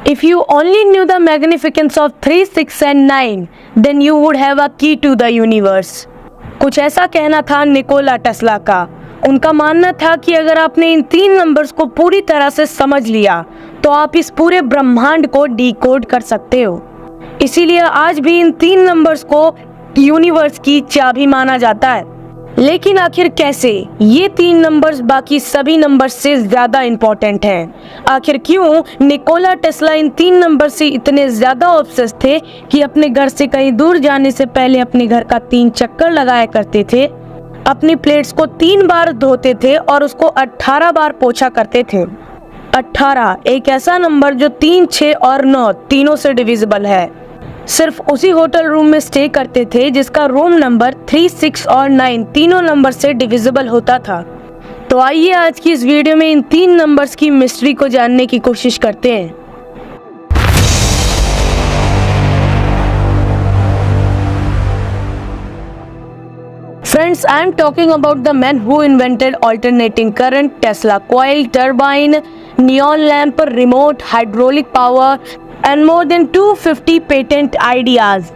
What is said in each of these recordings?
If you only knew the magnificence of 3, 6 and 9, then you would have a key to the universe. कुछ ऐसा कहना था Nikola Tesla का। उनका मानना था कि अगर आपने इन 3 नंबर्स को पूरी तरह से समझ लिया तो आप इस पूरे ब्रह्मांड को डिकोड कर सकते हो। इसीलिए आज भी इन 3 नंबर्स को यूनिवर्स की चाबी माना जाता है। लेकिन आखिर कैसे ये 3 नंबर्स बाकी सभी नंबर से ज्यादा इंपॉर्टेंट हैं? आखिर क्यों निकोला टेस्ला इन 3 नंबर से इतने ज्यादा ऑब्सेस थे कि अपने घर से कहीं दूर जाने से पहले अपने घर का 3 चक्कर लगाया करते थे, अपनी प्लेट्स को 3 बार धोते थे और उसको 18 बार पोंछा करते थे। 18 एक ऐसा नंबर जो 3, 6 और 9 तीनों से डिविजिबल है। सिर्फ उसी होटल रूम में स्टे करते थे जिसका रूम नंबर 3, 6 और 9 तीनों नंबर से डिविजिबल होता था। तो आइए आज की इस वीडियो में इन 3 नंबर्स की मिस्ट्री को जानने की कोशिश करते हैं। Friends, I am talking about the man who invented alternating current, Tesla coil, turbine, neon lamp, remote, hydraulic power and more than 250 patent ideas.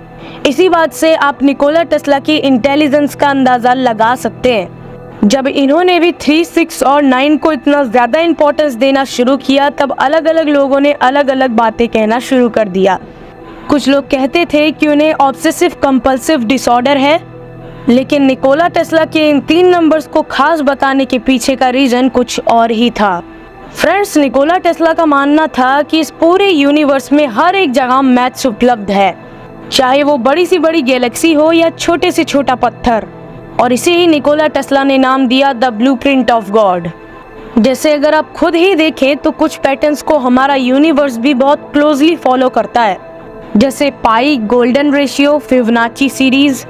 इसी बात से आप निकोला टेस्ला की इंटेलिजेंस का अंदाजा लगा सकते हैं। जब इन्होंने भी 3, 6 और 9 को इतना ज़्यादा इम्पोर्टेंस देना शुरू किया तब अलग अलग लोगों ने अलग अलग बातें कहना शुरू कर दिया। कुछ लोग कहते थे कि उन्हें ऑब्सेसिव कंपल्सिव डिसऑर्डर है, लेकिन निकोला टेस्ला के इन 3 नंबर्स को खास बताने के पीछे का रीजन कुछ और ही था। फ्रेंड्स, निकोला टेस्ला का मानना था कि इस पूरे यूनिवर्स में हर एक जगह मैथ्स उपलब्ध है, चाहे वो बड़ी सी बड़ी गैलेक्सी हो या छोटे से छोटा पत्थर, और इसे ही निकोला टेस्ला ने नाम दिया द ब्लूप्रिंट ऑफ गॉड। जैसे अगर आप खुद ही देखें तो कुछ पैटर्न्स को हमारा यूनिवर्स भी बहुत क्लोजली फॉलो करता है, जैसे पाई, गोल्डन रेशियो, फिबोनाची सीरीज।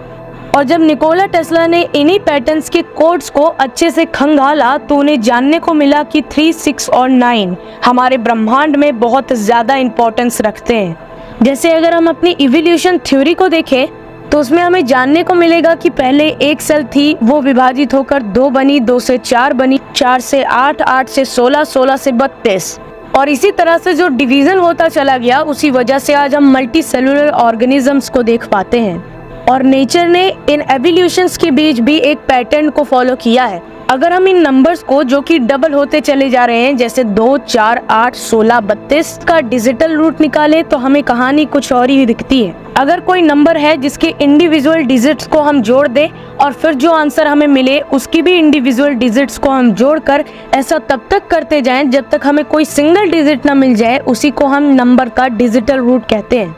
और जब निकोला टेस्ला ने इन्हीं पैटर्न्स के कोड्स को अच्छे से खंगाला तो उन्हें जानने को मिला कि 3, 6 और 9 हमारे ब्रह्मांड में बहुत ज़्यादा इम्पोर्टेंस रखते हैं। जैसे अगर हम अपनी इवोल्यूशन थ्योरी को देखें तो उसमें हमें जानने को मिलेगा कि पहले एक सेल थी, वो विभाजित होकर 2 बनी, 2 से 4 बनी, 4 से 8, 8 से 16, 16 से 32, और इसी तरह से जो डिवीज़न होता चला गया उसी वजह से आज हम मल्टी सेलुलर ऑर्गेनिजम्स को देख पाते हैं। और नेचर ने इन एवोल्यूशंस के बीच भी एक पैटर्न को फॉलो किया है। अगर हम इन नंबर्स को जो कि डबल होते चले जा रहे हैं, जैसे 2, 4, 8, 16, 32 का डिजिटल रूट निकालें तो हमें कहानी कुछ और ही दिखती है। अगर कोई नंबर है जिसके इंडिविजुअल डिजिट्स को हम जोड़ दें और फिर जो आंसर हमें मिले उसकी भी इंडिविजुअल डिजिट्स को हम जोड़कर ऐसा तब तक करते जाएं जब तक हमें कोई सिंगल डिजिट ना मिल जाए, उसी को हम नंबर का डिजिटल रूट कहते हैं।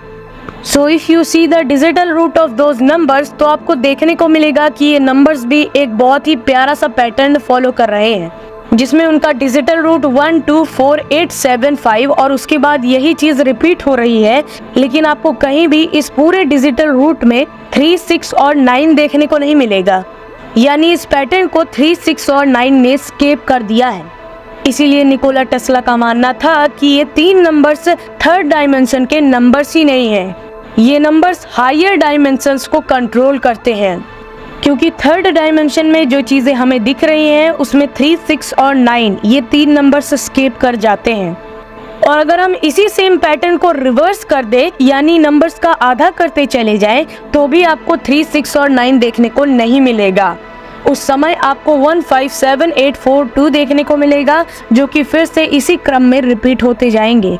So if you see the digital root of those numbers, तो आपको देखने को मिलेगा कि ये नंबर्स भी एक बहुत ही प्यारा सा पैटर्न फॉलो कर रहे हैं, जिसमें उनका डिजिटल रूट 1, 2, 4, 8, 7, 5 और उसके बाद यही चीज़ रिपीट हो रही है। लेकिन आपको कहीं भी इस पूरे डिजिटल रूट में 3, 6 और 9 देखने को नहीं मिलेगा, यानी इस पैटर्न को 3, 6 और 9 ने स्केप कर दिया है। इसीलिए निकोला टेस्ला का मानना था कि ये 3 नंबर्स थर्ड डायमेंशन के नंबर्स ही नहीं हैं, ये नंबर्स हायर डायमेंशंस को कंट्रोल करते हैं, क्योंकि थर्ड डायमेंशन में जो चीज़ें हमें दिख रही हैं उसमें 3, 6 और 9 ये 3 नंबर्स स्केप कर जाते हैं। और अगर हम इसी सेम पैटर्न को रिवर्स कर दे, यानी नंबर्स का आधा करते चले जाएं, तो भी आपको 3, 6 और 9 देखने को नहीं मिलेगा। उस समय आपको 1, 5, 7, 8, 4, 2 देखने को मिलेगा, जो कि फिर से इसी क्रम में रिपीट होते जाएंगे।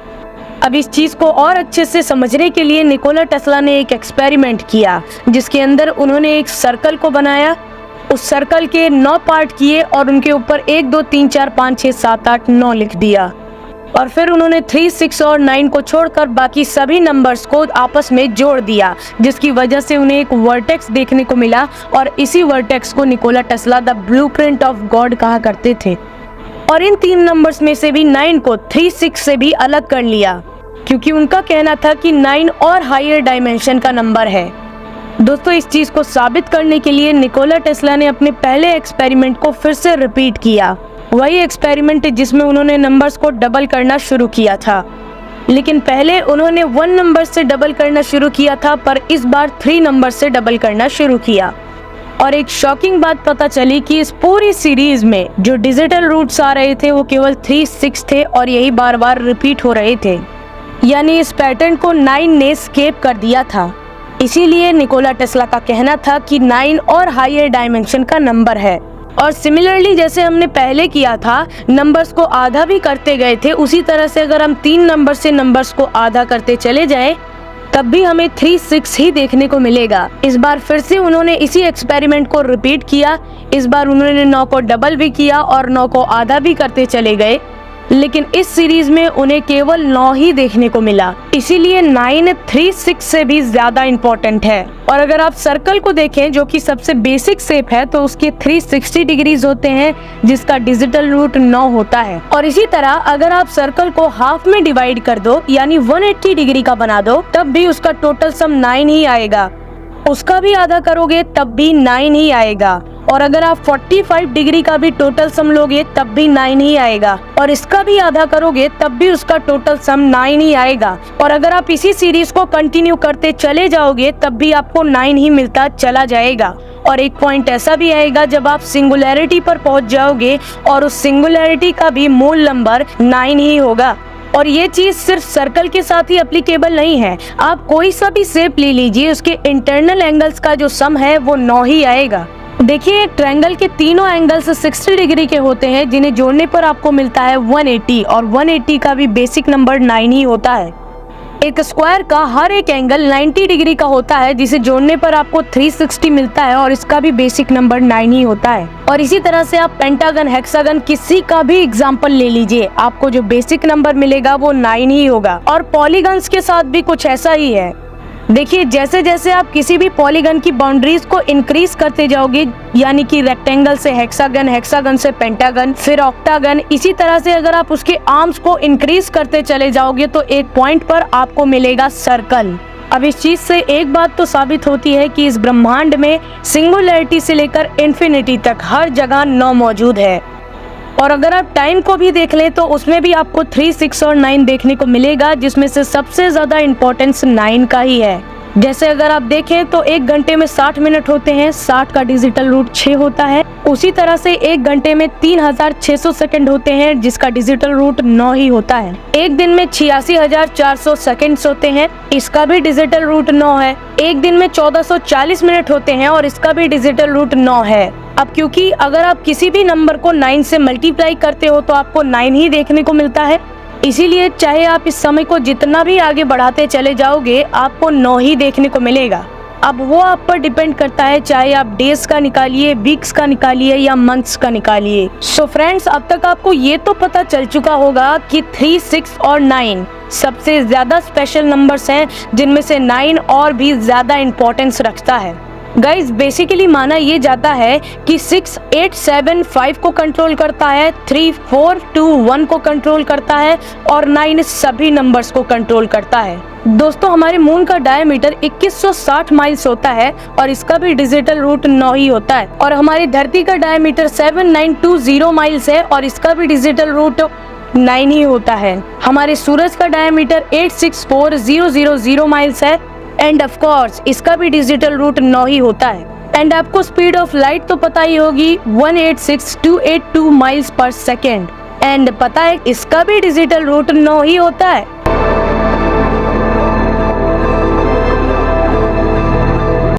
अब इस चीज़ को और अच्छे से समझने के लिए निकोला टेस्ला ने एक एक्सपेरिमेंट किया, जिसके अंदर उन्होंने एक सर्कल को बनाया, उस सर्कल के 9 पार्ट किए और उनके ऊपर 1, 2, 3, 4, 5, 6, 7, 8, 9 लिख दिया। और फिर उन्होंने 3, 6 और 9 को छोड़कर बाकी सभी नंबर्स को आपस में जोड़ दिया, जिसकी वजह से उन्हें एक वर्टेक्स देखने को मिला, और इसी वर्टेक्स को Nikola Tesla the blueprint of God कहा करते थे। और इन 3 नंबर्स में से भी 9 को 3, 6 से भी अलग कर लिया, क्योंकि उनका कहना था कि 9 और हायर डायमेंशन का नंबर है। दोस्तों, इस चीज़ को साबित करने के लिए निकोला टेस्ला ने अपने पहले एक्सपेरिमेंट को फिर से रिपीट किया, वही एक्सपेरिमेंट जिसमें उन्होंने नंबर्स को डबल करना शुरू किया था। लेकिन पहले उन्होंने 1 नंबर से डबल करना शुरू किया था, पर इस बार 3 नंबर से डबल करना शुरू किया। और एक शॉकिंग बात पता चली कि इस पूरी सीरीज में जो डिजिटल रूट्स आ रहे थे वो केवल 3, 6 थे और यही बार बार रिपीट हो रहे थे। यानी इस पैटर्न को 9 ने स्केप कर दिया था। इसीलिए निकोला टेस्ला का कहना था कि 9 और हायर डायमेंशन का नंबर है। और सिमिलरली जैसे हमने पहले किया था, नंबर्स को आधा भी करते गए थे, उसी तरह से अगर हम 3 नंबर से नंबर्स को आधा करते चले जाएं, तब भी हमें 36 ही देखने को मिलेगा। इस बार फिर से उन्होंने इसी एक्सपेरिमेंट को रिपीट किया। इस बार उन्होंने 9 को डबल भी किया और 9 को आधा भी करते चले गए, लेकिन इस सीरीज में उन्हें केवल 9 ही देखने को मिला। इसीलिए 9 36 से भी ज्यादा इम्पोर्टेंट है। और अगर आप सर्कल को देखें, जो कि सबसे बेसिक शेप है, तो उसके 360 डिग्रीज होते हैं, जिसका डिजिटल रूट 9 होता है। और इसी तरह अगर आप सर्कल को हाफ में डिवाइड कर दो, यानी 180 डिग्री का बना दो, तब भी उसका टोटल सम 9 ही आएगा। उसका भी आधा करोगे तब भी 9 ही आएगा। और अगर आप 45 डिग्री का भी टोटल सम लोगे तब भी 9 ही आएगा। और इसका भी आधा करोगे तब भी उसका टोटल सम 9 ही आएगा। और अगर आप इसी सीरीज को कंटिन्यू करते चले जाओगे तब भी आपको 9 ही मिलता चला जाएगा। और एक पॉइंट ऐसा भी आएगा जब आप सिंगुलैरिटी पर पहुंच जाओगे और उस सिंगुलैरिटी का भी मूल नंबर 9 ही होगा। और ये चीज सिर्फ सर्कल के साथ ही एप्लीकेबल नहीं है। आप कोई सा भी शेप ले लीजिए, उसके इंटरनल एंगल्स का जो सम है वो 9 ही आएगा। देखिए, एक ट्रायंगल के तीनों एंगल्स 60 डिग्री के होते हैं, जिन्हें जोड़ने पर आपको मिलता है 180, और 180 का भी बेसिक नंबर 9 ही होता है। एक स्क्वायर का हर एक एंगल 90 डिग्री का होता है, जिसे जोड़ने पर आपको 360 मिलता है, और इसका भी बेसिक नंबर 9 ही होता है। और इसी तरह से आप पेंटागन, हेक्सागन, किसी का भी एग्जांपल ले लीजिए, आपको जो बेसिक नंबर मिलेगा वो 9 ही होगा। और पॉलीगन्स के साथ भी कुछ ऐसा ही है। देखिए, जैसे जैसे आप किसी भी पॉलीगन की बाउंड्रीज को इंक्रीज करते जाओगे, यानी कि रेक्टेंगल से हेक्सागन, हेक्सागन से पेंटागन, फिर ऑक्टागन, इसी तरह से अगर आप उसके आर्म्स को इंक्रीज करते चले जाओगे तो एक पॉइंट पर आपको मिलेगा सर्कल। अब इस चीज से एक बात तो साबित होती है कि इस ब्रह्मांड में सिंगुलैरिटी से लेकर इन्फिनिटी तक हर जगह 9 मौजूद है। और अगर आप टाइम को भी देख लें तो उसमें भी आपको 3, 6 और 9 देखने को मिलेगा, जिसमें से सबसे ज्यादा इम्पोर्टेंस 9 का ही है। जैसे अगर आप देखें तो 1 घंटे में 60 मिनट होते हैं, 60 का डिजिटल रूट 6 होता है। उसी तरह से 1 घंटे में 3600 सेकंड होते हैं, जिसका डिजिटल रूट 9 ही होता है। एक दिन में 86400 सेकंड्स होते हैं, इसका भी डिजिटल रूट 9 है। एक दिन में 1440 मिनट होते हैं और इसका भी डिजिटल रूट 9 है। अब क्योंकि अगर आप किसी भी नंबर को 9 से मल्टीप्लाई करते हो तो आपको 9 ही देखने को मिलता है, इसीलिए चाहे आप इस समय को जितना भी आगे बढ़ाते चले जाओगे, आपको 9 ही देखने को मिलेगा। अब वो आप पर डिपेंड करता है, चाहे आप डेज का निकालिए, वीक्स का निकालिए या मंथ्स का निकालिए। सो फ्रेंड्स, अब तक आपको ये तो पता चल चुका होगा कि 3, 6 और 9 सबसे ज्यादा स्पेशल नंबर्स हैं, जिनमें से 9 और भी ज्यादा इम्पोर्टेंस रखता है। गाइज, बेसिकली माना ये जाता है कि 6, 8, 7, 5 को कंट्रोल करता है, 3, 4, 2, 1 को कंट्रोल करता है, और 9 सभी नंबर्स को कंट्रोल करता है। दोस्तों, हमारे मून का डायमीटर 2160 माइल्स होता है और इसका भी डिजिटल रूट 9 ही होता है। और हमारी धरती का डायमीटर 7920 माइल्स है और इसका भी डिजिटल रूट 9 ही होता है। हमारे सूरज का डायमीटर 864000 माइल्स है, एंड ऑफ कोर्स इसका भी डिजिटल रूट 9 ही होता है। एंड आपको स्पीड ऑफ लाइट तो पता ही होगी, 186282 माइल्स पर सेकेंड, एंड पता है इसका भी डिजिटल रूट 9 ही होता है।